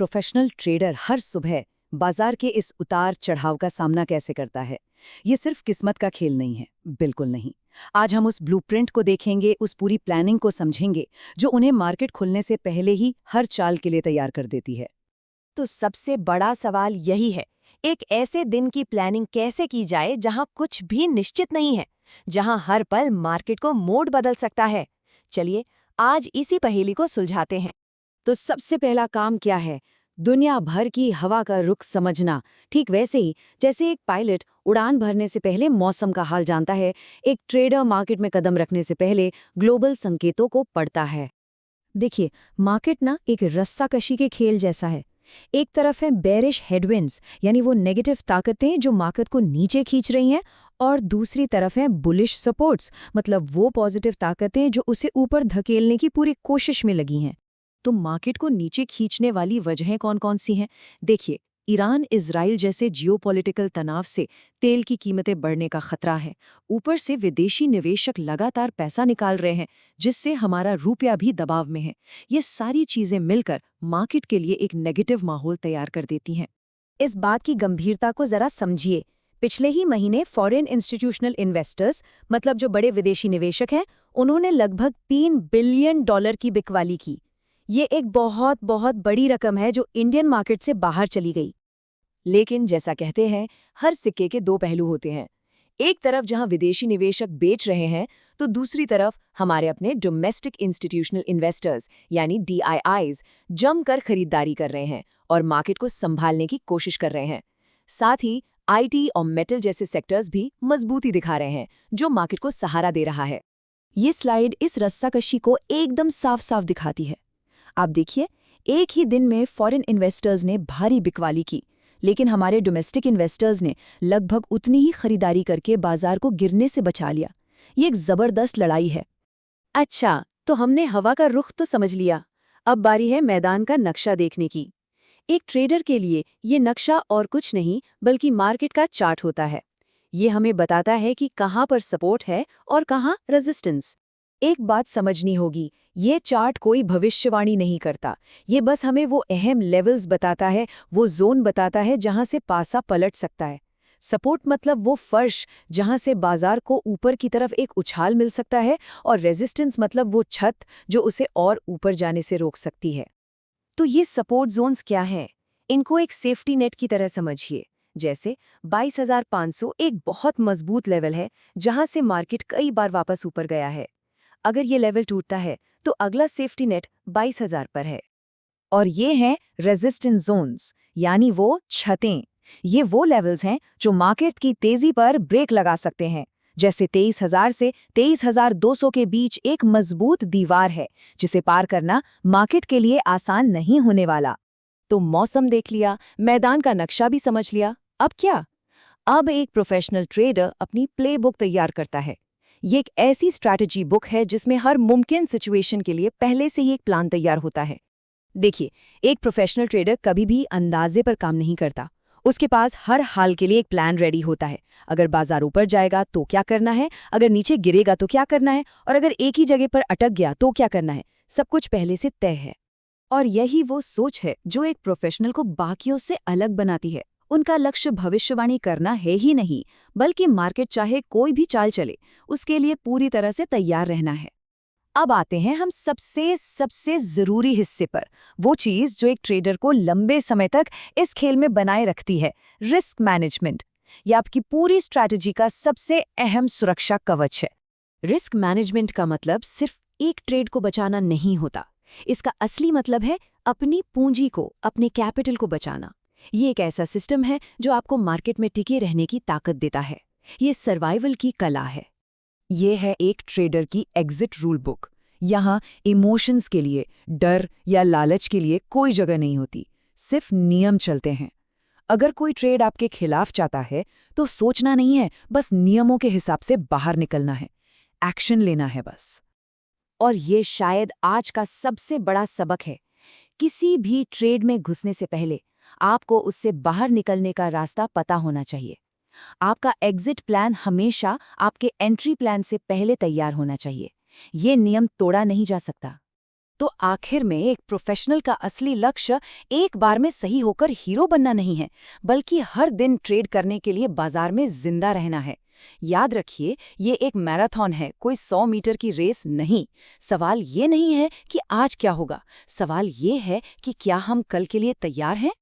Professional trader हर सुबह बाजार के इस उतार चढ़ाव का सामना कैसे करता है, ये सिर्फ किस्मत का खेल नहीं है, बिल्कुल नहीं। आज हम उस ब्लूप्रिंट को देखेंगे, उस पूरी प्लानिंग को समझेंगे जो उन्हें मार्केट खुलने से पहले ही हर चाल के लिए तैयार कर देती है। तो सबसे बड़ा सवाल यही है, एक ऐसे दिन की प्लानिंग कैसे की जाए जहां कुछ भी निश्चित नहीं है, जहां हर पल मार्केट को मोड़ बदल सकता है। चलिए आज इसी पहेली को सुलझाते हैं। तो सबसे पहला काम क्या है? दुनिया भर की हवा का रुख समझना। ठीक वैसे ही जैसे एक पायलट उड़ान भरने से पहले मौसम का हाल जानता है, एक ट्रेडर मार्केट में कदम रखने से पहले ग्लोबल संकेतों को पढ़ता है। देखिए, मार्केट ना एक रस्साकशी के खेल जैसा है। एक तरफ है बेरिश हेडविंड्स, यानी वो नेगेटिव ताकतें जो मार्केट को नीचे खींच रही हैं, और दूसरी तरफ है बुलिश सपोर्ट्स, मतलब वो पॉजिटिव ताकतें जो उसे ऊपर धकेलने की पूरी कोशिश में लगी हैं। तो मार्केट को नीचे खींचने वाली वजहें कौन-कौन सी हैं? देखिए, ईरान इजराइल जैसे जियोपॉलिटिकल तनाव से तेल की कीमतें बढ़ने का खतरा है। ऊपर से विदेशी निवेशक लगातार पैसा निकाल रहे हैं, जिससे हमारा रुपया भी दबाव में है। ये सारी चीजें मिलकर मार्केट के लिए एक नेगेटिव माहौल तैयार कर देती हैं। इस बात की गंभीरता को जरा समझिए। पिछले ही महीने फॉरेन इंस्टीट्यूशनल इन्वेस्टर्स, मतलब जो बड़े विदेशी निवेशक हैं, उन्होंने लगभग $3 बिलियन की बिकवाली की। ये एक बहुत बहुत बड़ी रकम है जो इंडियन मार्केट से बाहर चली गई। लेकिन जैसा कहते हैं, हर सिक्के के दो पहलू होते हैं। एक तरफ जहां विदेशी निवेशक बेच रहे हैं, तो दूसरी तरफ हमारे अपने डोमेस्टिक इंस्टीट्यूशनल इन्वेस्टर्स यानी DIIs जमकर खरीदारी कर रहे हैं और मार्केट को संभालने की कोशिश कर रहे हैं। साथ ही IT और मेटल जैसे सेक्टर्स भी मजबूती दिखा रहे हैं, जो मार्केट को सहारा दे रहा है। ये स्लाइड इस रस्साकशी को एकदम साफ साफ दिखाती है। आप देखिए, एक ही दिन में फॉरेन इन्वेस्टर्स ने भारी बिकवाली की, लेकिन हमारे डोमेस्टिक इन्वेस्टर्स ने लगभग उतनी ही खरीदारी करके बाजार को गिरने से बचा लिया। ये एक जबरदस्त लड़ाई है। अच्छा, तो हमने हवा का रुख तो समझ लिया। अब बारी है मैदान का नक्शा देखने की। एक ट्रेडर के लिए ये नक्शा और कुछ नहीं बल्कि मार्केट का चार्ट होता है। ये हमें बताता है कि कहाँ पर सपोर्ट है और कहाँ रेजिस्टेंस। एक बात समझनी होगी, ये चार्ट कोई भविष्यवाणी नहीं करता। ये बस हमें वो अहम लेवल्स बताता है, वो जोन बताता है जहां से पासा पलट सकता है। सपोर्ट मतलब वो फर्श जहां से बाजार को ऊपर की तरफ एक उछाल मिल सकता है, और रेजिस्टेंस मतलब वो छत जो उसे और ऊपर जाने से रोक सकती है। तो ये सपोर्ट जोन्स क्या हैं? इनको एक सेफ्टी नेट की तरह समझिए। जैसे 22,500 एक बहुत मजबूत लेवल है जहां से मार्केट कई बार वापस ऊपर गया है। अगर ये लेवल टूटता है तो अगला सेफ्टी नेट 22,000 पर है। और ये हैं रेजिस्टेंस जोन्स, यानी वो छतें। ये वो लेवल्स हैं जो मार्केट की तेजी पर ब्रेक लगा सकते हैं। जैसे 23,000 से 23,200 के बीच एक मजबूत दीवार है, जिसे पार करना मार्केट के लिए आसान नहीं होने वाला। तो मौसम देख लिया, मैदान का नक्शा भी समझ लिया। अब क्या? अब एक प्रोफेशनल ट्रेडर अपनी प्लेबुक तैयार करता है। ये एक ऐसी स्ट्रैटेजी बुक है जिसमें हर मुमकिन सिचुएशन के लिए पहले से ही एक प्लान तैयार होता है। देखिए, एक प्रोफेशनल ट्रेडर कभी भी अंदाजे पर काम नहीं करता। उसके पास हर हाल के लिए एक प्लान रेडी होता है। अगर बाजार ऊपर जाएगा तो क्या करना है, अगर नीचे गिरेगा तो क्या करना है, और अगर एक ही जगह पर अटक गया तो क्या करना है। सब कुछ पहले से तय है। और यही वो सोच है जो एक प्रोफेशनल को बाकियों से अलग बनाती है। उनका लक्ष्य भविष्यवाणी करना है ही नहीं, बल्कि मार्केट चाहे कोई भी चाल चले, उसके लिए पूरी तरह से तैयार रहना है। अब आते हैं हम सबसे जरूरी हिस्से पर, वो चीज जो एक ट्रेडर को लंबे समय तक इस खेल में बनाए रखती है, रिस्क मैनेजमेंट। यह आपकी पूरी स्ट्रैटेजी का सबसे अहम सुरक्षा कवच है। रिस्क मैनेजमेंट का मतलब सिर्फ एक ट्रेड को बचाना नहीं होता। इसका असली मतलब है अपनी पूंजी को, अपने कैपिटल को बचाना। ये एक ऐसा सिस्टम है जो आपको मार्केट में टिके रहने की ताकत देता है। ये सर्वाइवल की कला है। ये है एक ट्रेडर की एग्जिट रूल बुक। यहाँ इमोशंस के लिए, डर या लालच के लिए कोई जगह नहीं होती, सिर्फ नियम चलते हैं। अगर कोई ट्रेड आपके खिलाफ चाहता है तो सोचना नहीं है, बस नियमों के हिसाब से बाहर निकलना है, एक्शन लेना है बस। और ये शायद आज का सबसे बड़ा सबक है। किसी भी ट्रेड में घुसने से पहले आपको उससे बाहर निकलने का रास्ता पता होना चाहिए। आपका एग्जिट प्लान हमेशा आपके एंट्री प्लान से पहले तैयार होना चाहिए। ये नियम तोड़ा नहीं जा सकता। तो आखिर में एक प्रोफेशनल का असली लक्ष्य एक बार में सही होकर हीरो बनना नहीं है, बल्कि हर दिन ट्रेड करने के लिए बाजार में जिंदा रहना है। याद रखिए, ये एक मैराथन है, कोई 100 मीटर की रेस नहीं। सवाल ये नहीं है कि आज क्या होगा, सवाल ये है कि क्या हम कल के लिए तैयार हैं।